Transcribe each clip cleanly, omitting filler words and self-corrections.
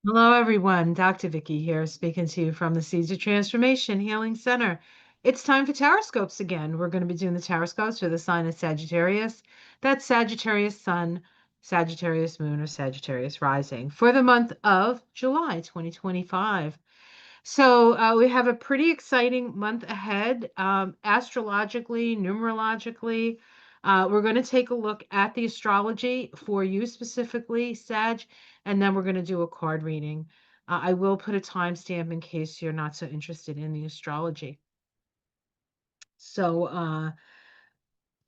Hello, everyone. Dr. Vicky here, speaking to you from the Seeds of Transformation Healing Center. It's time for Taroscopes again. We're going to be doing the Taroscopes for the sign of Sagittarius. That's Sagittarius Sun, Sagittarius Moon, or Sagittarius Rising for the month of July 2025. So we have a pretty exciting month ahead, astrologically, numerologically. We're going to take a look at the astrology for you specifically, Sag, and then we're going to do a card reading. I will put a timestamp in case you're not so interested in the astrology. So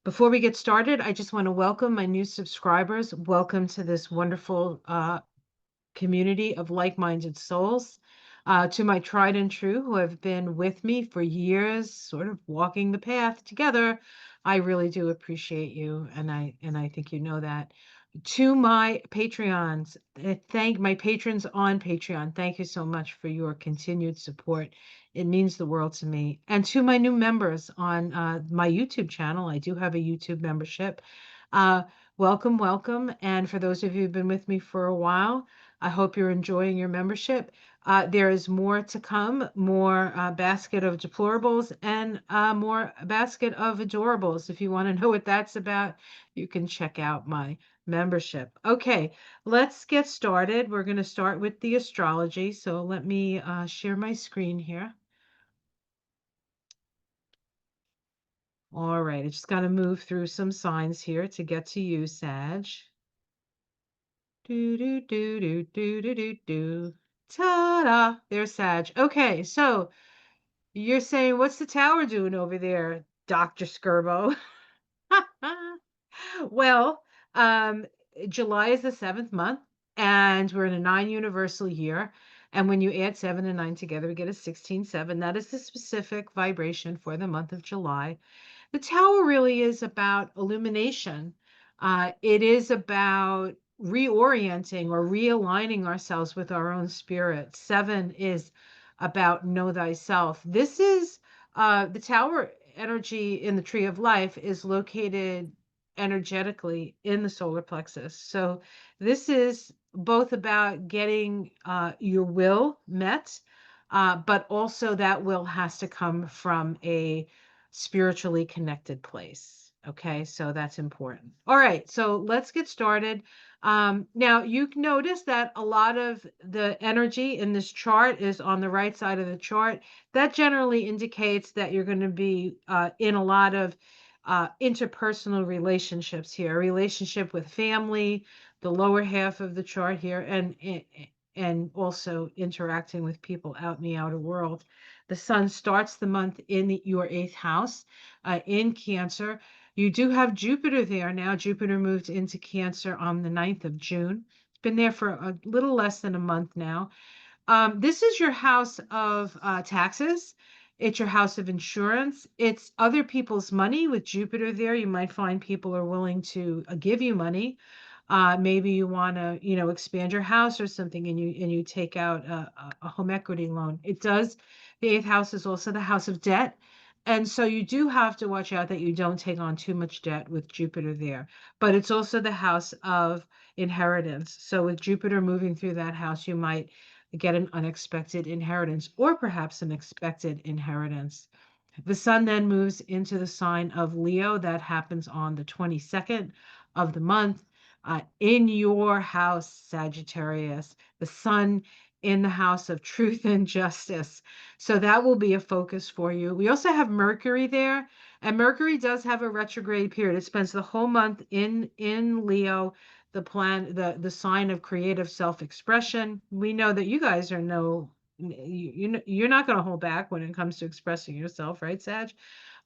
before we get started, I just want to welcome my new subscribers. Welcome to this wonderful community of like-minded souls. To my tried and true who have been with me for years, sort of walking the path together, I really do appreciate you, and I think you know that. To my Patreons, thank my patrons on Patreon. Thank you so much for your continued support. It means the world to me. And to my new members on my YouTube channel, I do have a YouTube membership. Uh, welcome, welcome. And for those of you who've been with me for a while, I hope you're enjoying your membership. There is more to come, more basket of deplorables and more basket of adorables. If you want to know what that's about, you can check out my membership. Okay, let's get started. We're going to start with the astrology. So let me share my screen here. All right, I just got to move through some signs here to get to you, Sag. Do do do do do do do do. Ta-da! There's Sag. Okay, so you're saying, what's the tower doing over there, Dr. Skirbo? Well, um, July is the seventh month, and we're in a 9 universal year. And when you add 7 and 9 together, we get a 16-7. That is the specific vibration for the month of July. The tower really is about illumination. It is about reorienting or realigning ourselves with our own spirit. 7 is about know thyself. This is the tower energy in the tree of life is located energetically in the solar plexus. So this is both about getting your will met, but also that will has to come from a spiritually connected place. Okay, so that's important. All right, so let's get started. Now, you notice that a lot of the energy in this chart is on the right side of the chart. That generally indicates that you're going to be in a lot of interpersonal relationships here, a relationship with family, the lower half of the chart here, and also interacting with people out in the outer world. The sun starts the month in your eighth house in Cancer. You do have Jupiter there now. Jupiter moved into Cancer on the 9th of June. It's been there for a little less than a month now. This is your house of taxes. It's your house of insurance. It's other people's money with Jupiter there. You might find people are willing to give you money. Maybe you want to, expand your house or something, and you take out a home equity loan. It does. The eighth house is also the house of debt. And so you do have to watch out that you don't take on too much debt with Jupiter there. But it's also the house of inheritance. So with Jupiter moving through that house, you might get an unexpected inheritance or perhaps an expected inheritance. The sun then moves into the sign of Leo. That happens on the 22nd of the month. In your house, Sagittarius, the sun in the house of truth and justice. So that will be a focus for you. We also have Mercury there, and Mercury does have a retrograde period. It spends the whole month in Leo, the sign of creative self-expression. We know that you guys are you're not going to hold back when it comes to expressing yourself, right, Sag?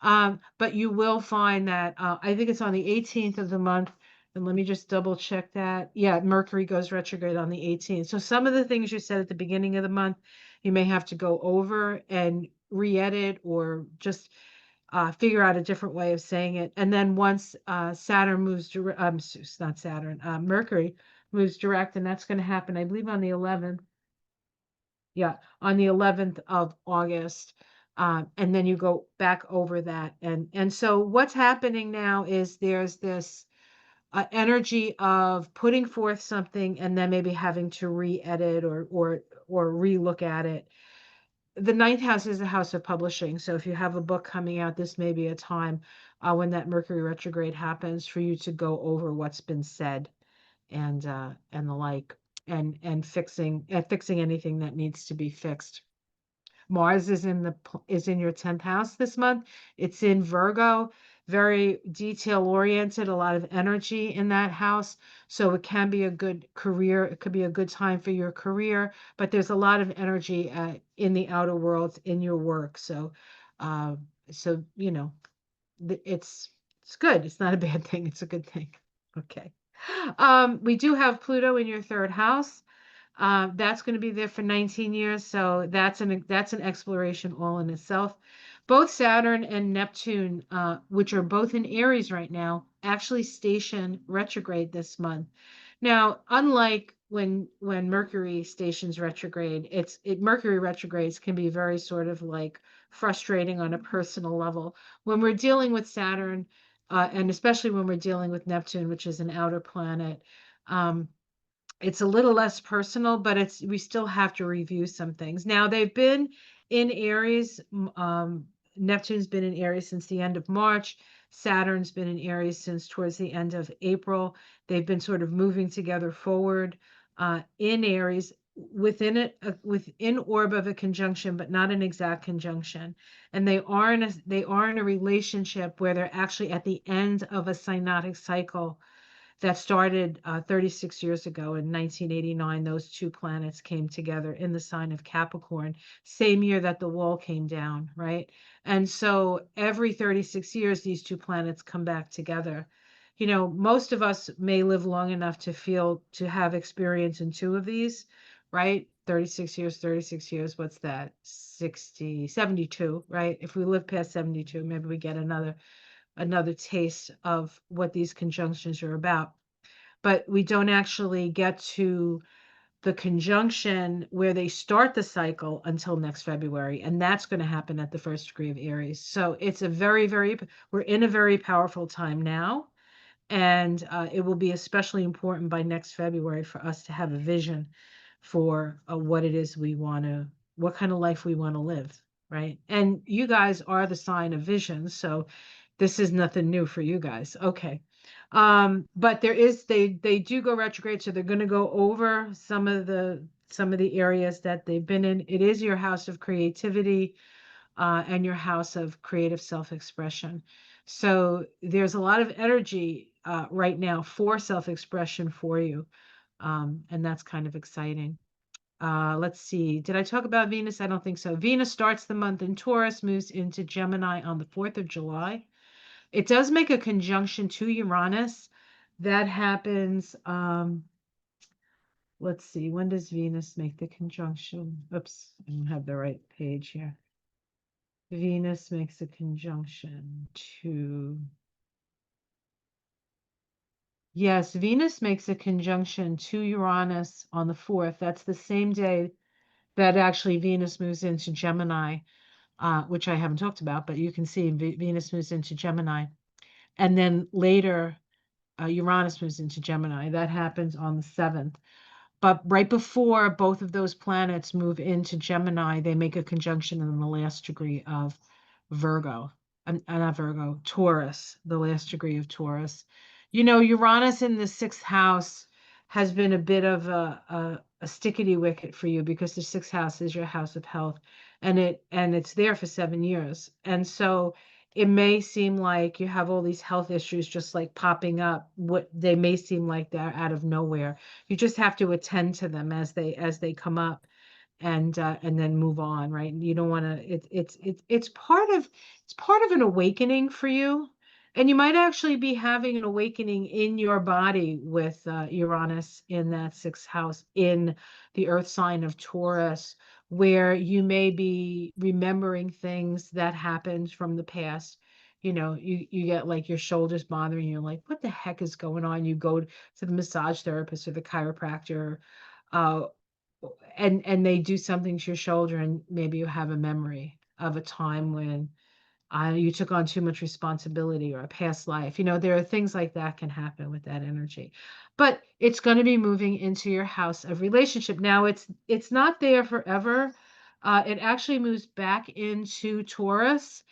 But you will find that I think it's on the 18th of the month. And let me just double check that. Yeah, Mercury goes retrograde on the 18th. So some of the things you said at the beginning of the month, you may have to go over and re-edit or just figure out a different way of saying it. And then once Saturn moves direct, not Saturn, Mercury moves direct, and that's going to happen, I believe, on the 11th. Yeah, on the 11th of August. And then you go back over that. And so what's happening now is there's this energy of putting forth something and then maybe having to re-edit or re-look at it. The ninth house is a house of publishing. So if you have a book coming out, this may be a time when that Mercury retrograde happens for you to go over what's been said and the like, and fixing anything that needs to be fixed. Mars is in your 10th house this month. It's in Virgo, very detail oriented, a lot of energy in that house. So it can be a good career. It could be a good time for your career, but there's a lot of energy in the outer world in your work. So, uh, so it's good. It's not a bad thing. It's a good thing. Okay. We do have Pluto in your third house. That's going to be there for 19 years, so that's an exploration all in itself. Both Saturn and Neptune, which are both in Aries right now, actually station retrograde this month. Now, unlike when Mercury stations retrograde, Mercury retrogrades can be very sort of like frustrating on a personal level. When we're dealing with Saturn, and especially when we're dealing with Neptune, which is an outer planet, it's a little less personal, but we still have to review some things. Now they've been in Aries. Neptune's been in Aries since the end of March. Saturn's been in Aries since towards the end of April. They've been sort of moving together forward in Aries within orb of a conjunction, but not an exact conjunction. And they are in a relationship where they're actually at the end of a synodic cycle that started 36 years ago in 1989. Those two planets came together in the sign of Capricorn, same year that the wall came down, right? And so every 36 years, these two planets come back together. Most of us may live long enough to have experience in two of these, right? 36 years, what's that? 60, 72, right? If we live past 72, maybe we get another taste of what these conjunctions are about. But we don't actually get to the conjunction where they start the cycle until next February. And that's going to happen at the first degree of Aries. So it's we're in a very powerful time now. And it will be especially important by next February for us to have a vision for what it is what kind of life we want to live. Right. And you guys are the sign of vision. So this is nothing new for you guys. Okay. But they do go retrograde, so they're going to go over some of the areas that they've been in. It is your house of creativity, and your house of creative self-expression. So there's a lot of energy right now for self-expression for you, and that's kind of exciting. Let's see. Did I talk about Venus? I don't think so. Venus starts the month in Taurus, moves into Gemini on the 4th of July. It does make a conjunction to Uranus. That happens, let's see, when does Venus make the conjunction? Oops, I don't have the right page here. Venus makes a conjunction to, yes, Venus makes a conjunction to Uranus on the 4th. That's the same day that actually Venus moves into Gemini, which I haven't talked about, but you can see Venus moves into Gemini. And then later, Uranus moves into Gemini. That happens on the 7th. But right before both of those planets move into Gemini, they make a conjunction in the last degree of Virgo. Not Virgo, Taurus, the last degree of Taurus. Uranus in the 6th house has been a bit of a stickety wicket for you because the 6th house is your house of health, and it's there for 7 years. And so it may seem like you have all these health issues just like popping up. What they may seem like they're out of nowhere. You just have to attend to them as they come up, and then move on, right? You don't want to. It's part of an awakening for you, and you might actually be having an awakening in your body with Uranus in that 6th house in the Earth sign of Taurus, where you may be remembering things that happened from the past. You get like your shoulders bothering you, like, what the heck is going on? You go to the massage therapist or the chiropractor, uh, and they do something to your shoulder, and maybe you have a memory of a time when You took on too much responsibility or a past life. There are things like that can happen with that energy. But it's going to be moving into your house of relationship. Now it's not there forever. It actually moves back into Taurus,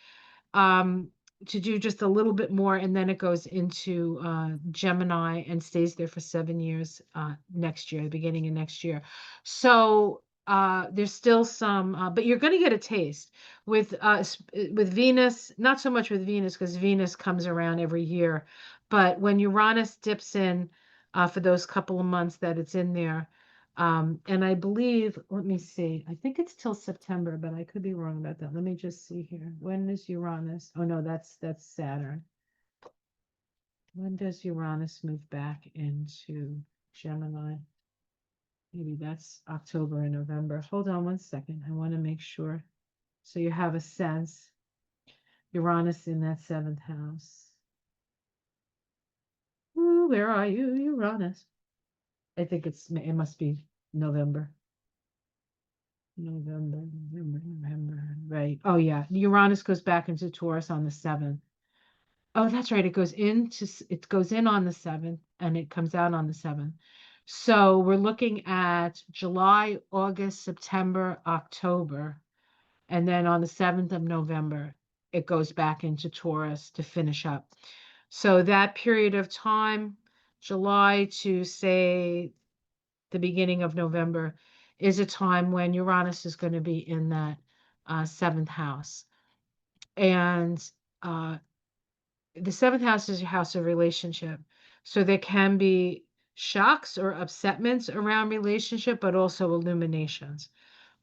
um, to do just a little bit more, and then it goes into Gemini and stays there for 7 years next year, the beginning of next year. So there's still some, but you're going to get a taste with Venus. Not so much with Venus because Venus comes around every year, but when Uranus dips in for those couple of months that it's in there. And I believe, let me see, I think it's till September, but I could be wrong about that. Let me just see here. When is Uranus? Oh no, that's Saturn. When does Uranus move back into Gemini? Maybe that's October and November. Hold on one second. I want to make sure. So you have a sense. Uranus in that seventh house. Ooh, where are you, Uranus? I think it must be November. November. Right. Oh yeah. Uranus goes back into Taurus on the 7th. Oh, that's right. It goes in on the 7th and it comes out on the 7th. So we're looking at July, August, September, October, and then on the 7th of November, it goes back into Taurus to finish up. So that period of time, July to say the beginning of November, is a time when Uranus is going to be in that 7th house. And uh, the 7th house is your house of relationship. So there can be shocks or upsetments around relationship, but also illuminations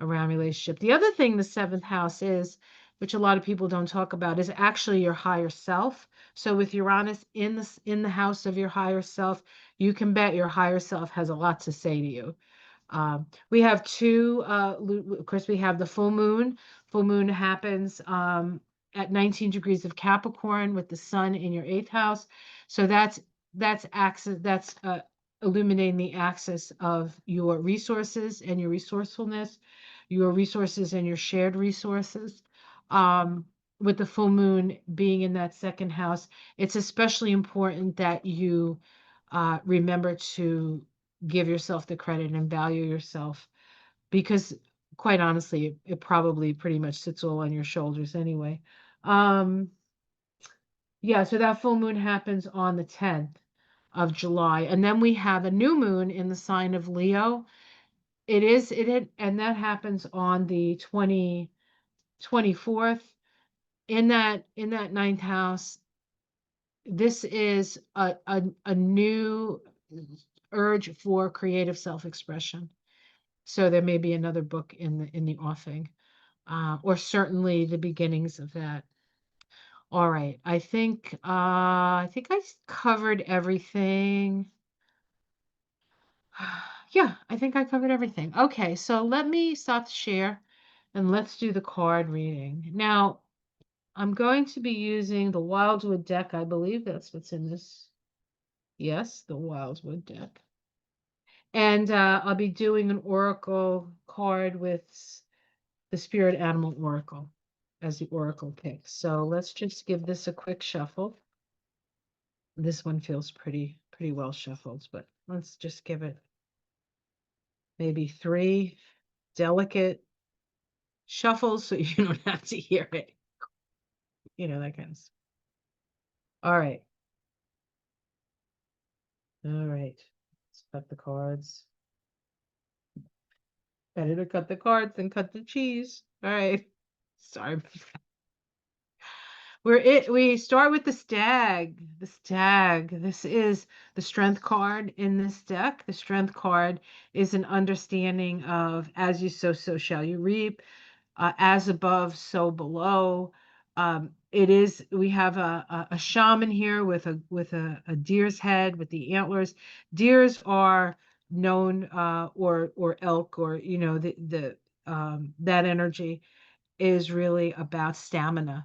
around relationship. The other thing the 7th house is, which a lot of people don't talk about, is actually your higher self. So with Uranus in the house of your higher self, you can bet your higher self has a lot to say to you. We have two, of course, we have the full moon. Full moon happens at 19 degrees of Capricorn with the sun in your 8th house. So that's axis, that's illuminating the axis of your resources and your resourcefulness, your resources and your shared resources. Um, with the full moon being in that 2nd house, it's especially important that you remember to give yourself the credit and value yourself because quite honestly it probably pretty much sits all on your shoulders anyway. um yeah, so that full moon happens on the 10th of July, and then we have a new moon in the sign of Leo. And that happens on the 24th in that 9th house. This is a new urge for creative self-expression. So there may be another book in the offing, or certainly the beginnings of that. All right, I think I covered everything. Yeah, I think I covered everything. Okay, so let me stop the share and let's do the card reading. Now, I'm going to be using the Wildwood deck. I believe that's what's in this. Yes, the Wildwood deck. And I'll be doing an oracle card with the Spirit Animal Oracle as the oracle pick. So let's just give this a quick shuffle. This one feels pretty well shuffled, but let's just give it maybe 3 delicate shuffles so you don't have to hear it. That kind of stuff. All right. All right. Let's cut the cards. Better to cut the cards than cut the cheese. All right. Sorry. We start with the stag. The stag. This is the strength card in this deck. The strength card is an understanding of as you sow, so shall you reap. As above, so below. We have a shaman here with a deer's head with the antlers. Deers are known, or elk, or that energy is really about stamina.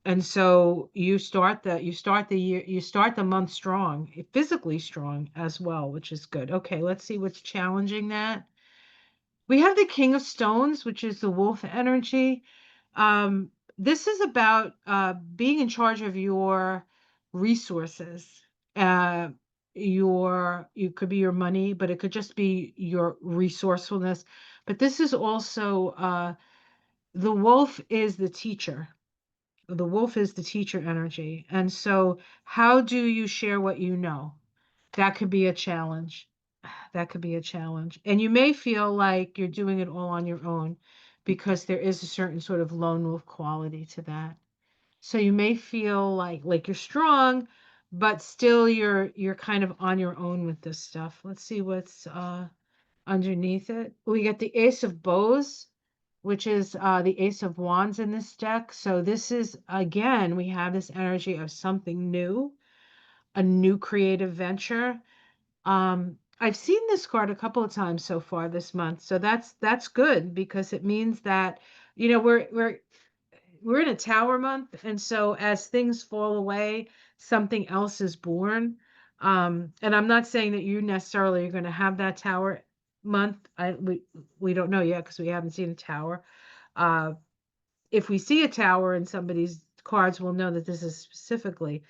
And so you start the month strong, physically strong as well, which is good. Okay, let's see what's challenging that. We have the King of Stones, which is the wolf energy. Um, this is about being in charge of your resources. Uh, you could be your money, but it could just be your resourcefulness. But this is also the wolf is the teacher. The wolf is the teacher energy. And so, how do you share what you know? That could be a challenge. That could be a challenge. And you may feel like you're doing it all on your own because there is a certain sort of lone wolf quality to that. So you may feel like you're strong, but still you're kind of on your own with this stuff. Let's see what's underneath it. We get the Ace of Bows, which is the Ace of Wands in this deck. So this is, again, we have this energy of something new, a new creative venture. I've seen this card a couple of times so far this month. So that's good because it means that, we're in a tower month, and so as things fall away, something else is born. And I'm not saying that you necessarily are going to have that tower month. We don't know yet because we haven't seen a tower. Uh, if we see a tower in somebody's cards, we'll know that this is specifically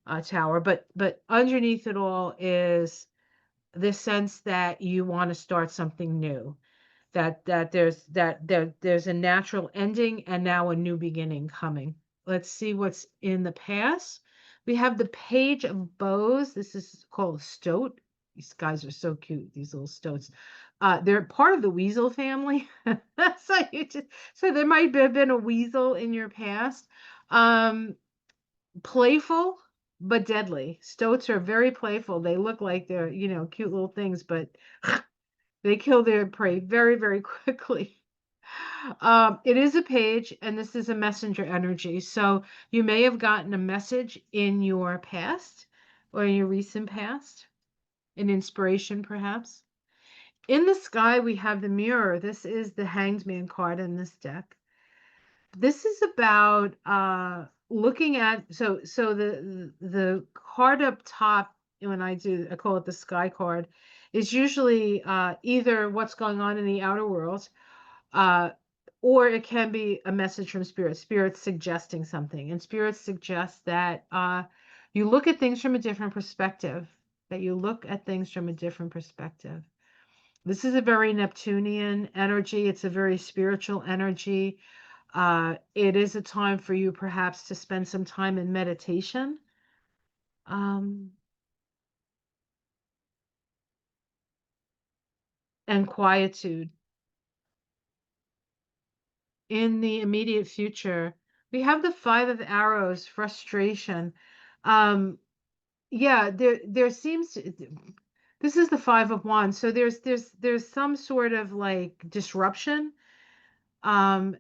a tower. But underneath it all is this sense that you want to start something new, that there's a natural ending and now a new beginning coming. Let's see what's in the past. We have the Page of Bows. This is called a stoat. These guys are so cute, these little stoats. They're part of the weasel family. So there might have been a weasel in your past. Um, Playful but deadly. Stoats are very playful. They look like they're, cute little things, but they kill their prey very, very quickly. It is a page, and this is a messenger energy. So you may have gotten a message in your past or in your recent past, an inspiration perhaps. In the sky, we have the mirror. This is the Hanged Man card in this deck. This is about looking at, so the card up top, when I call it the sky card, is usually either what's going on in the outer world, uh, or it can be a message from spirit. Spirit suggesting something, and spirit suggests that you look at things from a different perspective. That you look at things from a different perspective. This is a very Neptunian energy. It's a very spiritual energy. It is a time for you perhaps to spend some time in meditation. Um, and quietude. In the immediate future, we have the Five of Arrows, frustration. Um, yeah, there seems to, this is the Five of Wands, so there's some sort of like disruption um,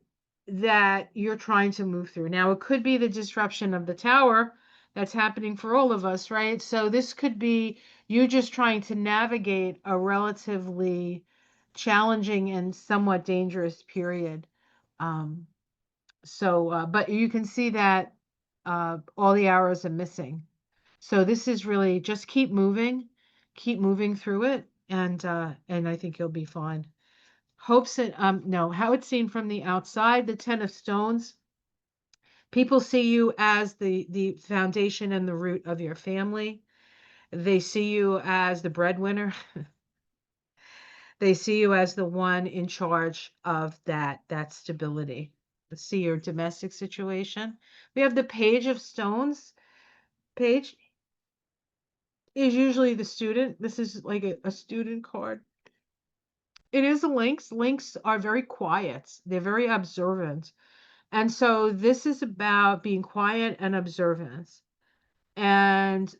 that you're trying to move through. Now, it could be the disruption of the tower that's happening for all of us, right? So this could be you just trying to navigate a relatively challenging and somewhat dangerous period. Um, but you can see that all the arrows are missing. So this is really just keep moving through it, and I think you'll be fine. Hopes and no, how it's seen from the outside, the Ten of Stones. People see you as the foundation and the root of your family. They see you as the breadwinner. They see you as the one in charge of that stability. Let's see your domestic situation. We have the Page of Stones. Page is usually the student. This is like a student card. It is a lynx. Lynx are very quiet. They're very observant. And so this is about being quiet and observant. And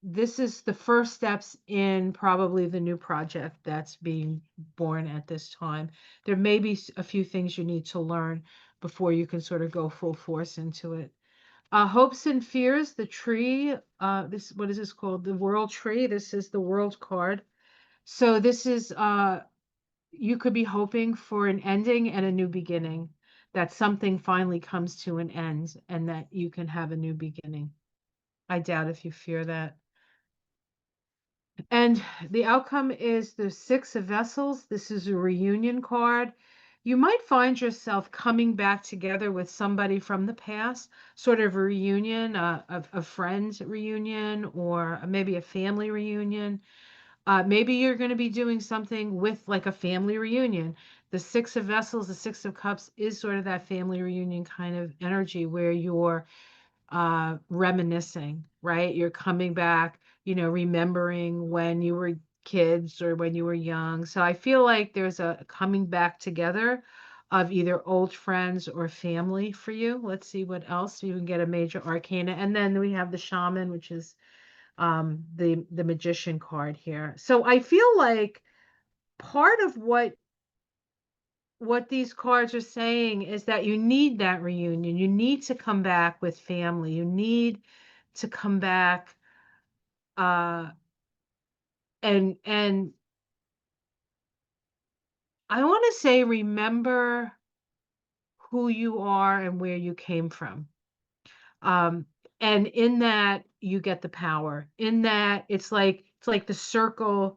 this is the first steps in probably the new project that's being born at this time. There may be a few things you need to learn before you can sort of go full force into it. Hopes and fears, the tree. What is this called? The world tree. This is the world card. So this is you could be hoping for an ending and a new beginning, that something finally comes to an end and that you can have a new beginning. I doubt if you fear that. And the outcome is the Six of Vessels. This is a reunion card. you might find yourself coming back together with somebody from the past, sort of a reunion, a friends reunion, or maybe a family reunion. Maybe you're going to be doing something with like a family reunion. The Six of Vessels, the Six of Cups is sort of that family reunion kind of energy where you're reminiscing, right? You're coming back, remembering when you were kids or when you were young. So I feel like there's a coming back together of either old friends or family for you. Let's see what else. You can get a major arcana. And then we have the shaman, which is the magician card here. So I feel like part of what these cards are saying is that you need that reunion. You need to come back with family. You need to come back uh and I want to say remember who you are and where you came from. Um, and in that you get the power. In that it's like the circle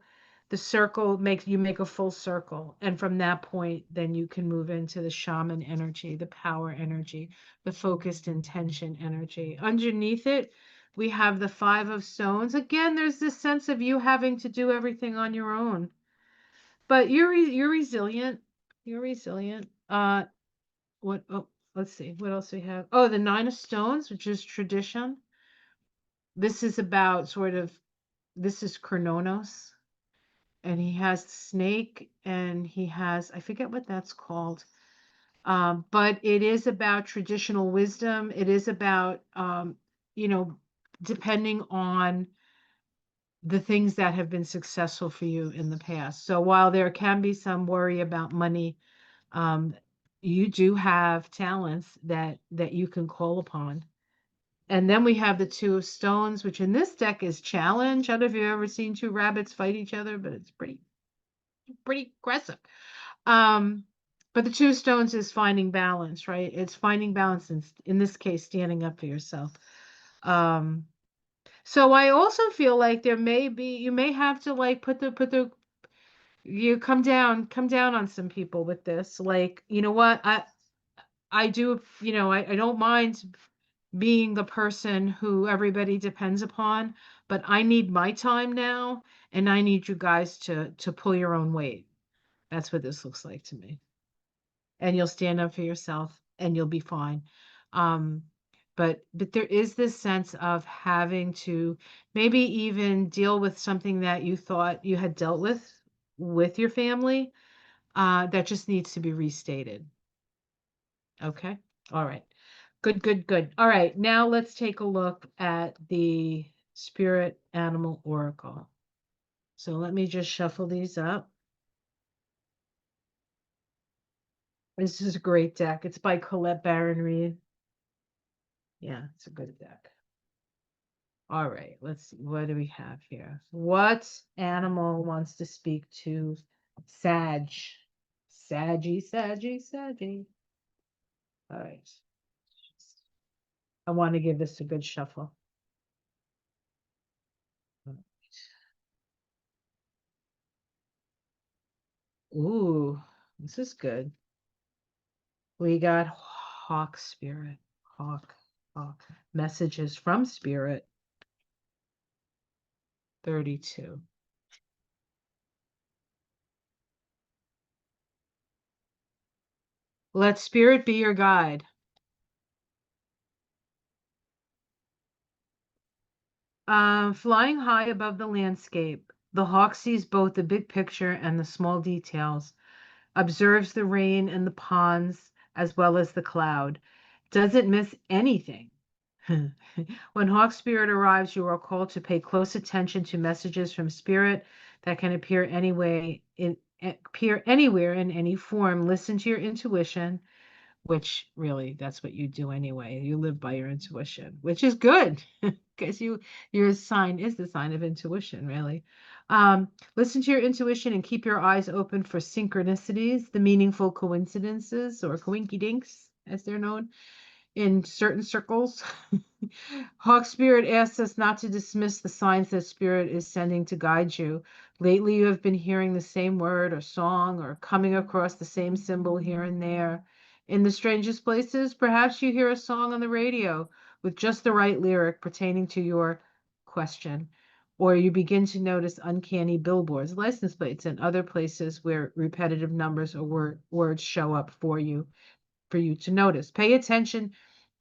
makes you make a full circle. And from that point, then you can move into the shaman energy, the power energy, the focused intention energy. Underneath it, we have the Five of Stones. Again, there's this sense of you having to do everything on your own. But you're resilient. You're resilient. What oh let's see what else we have. Oh, the Nine of Stones, which is tradition. This is about sort of this is Chronos, and he has the snake, and he has I forget what that's called. But it is about traditional wisdom. It is about you know, depending on the things that have been successful for you in the past. So while there can be some worry about money, um, you do have talents that you can call upon. And then we have the Two of Stones, which in this deck is challenge. I don't know if you've ever seen two rabbits fight each other, but it's pretty aggressive. Um, but the Two of Stones is finding balance, right? It's finding balance in this case, standing up for yourself. Um, so I also feel like you may have to like put the you come down on some people with this. Like, you know what? I do, I don't mind being the person who everybody depends upon, but I need my time now, and I need you guys to pull your own weight. That's what this looks like to me. And you'll stand up for yourself and you'll be fine. Um, but there is this sense of having to maybe even deal with something that you thought you had dealt with your family, that just needs to be restated. Okay. All right. Good, good, good. All right. Now let's take a look at the Spirit Animal Oracle. So let me just shuffle these up. This is a great deck. It's by Colette Baron Reed. Yeah, it's a good deck. All right. Let's see. What do we have here? What animal wants to speak to Sag? Saggy. All right. I want to give this a good shuffle. Ooh, this is good. We got Hawk Spirit. Hawk, Hawk. Messages from Spirit 32. Let Spirit be your guide. Flying high above the landscape, the hawk sees both the big picture and the small details, observes the rain and the ponds as well as the cloud, doesn't miss anything. When Hawk Spirit arrives, you are called to pay close attention to messages from Spirit that can appear anywhere in any form. Listen to your intuition, which really that's what you do anyway. You live by your intuition, which is good because your sign is the sign of intuition, really. Listen to your intuition and keep your eyes open for synchronicities, the meaningful coincidences or coinkydinks, as they're known in certain circles. Hawk Spirit asks us not to dismiss the signs that Spirit is sending to guide you. Lately, you have been hearing the same word or song or coming across the same symbol here and there. In the strangest places, perhaps you hear a song on the radio with just the right lyric pertaining to your question, or you begin to notice uncanny billboards, license plates, and other places where repetitive numbers or words show up for you to notice. Pay attention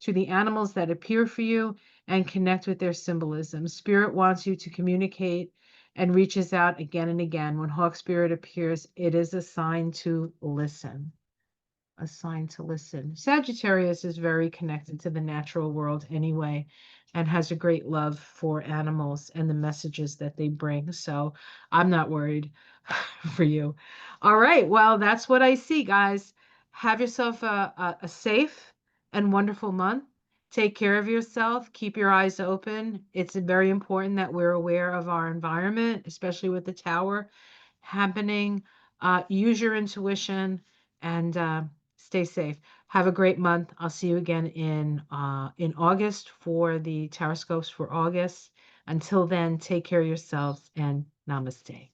to the animals that appear for you and connect with their symbolism. Spirit wants you to communicate and reaches out again and again. When Hawk Spirit appears, it is a sign to listen. A sign to listen. Sagittarius is very connected to the natural world anyway, and has a great love for animals and the messages that they bring. So I'm not worried for you. All right. Well, that's what I see, guys. Have yourself a safe and wonderful month. Take care of yourself. Keep your eyes open. It's very important that we're aware of our environment, especially with the tower happening. Use your intuition and stay safe. Have a great month. I'll see you again in August for the Taroscopes for August. Until then, take care of yourselves and namaste.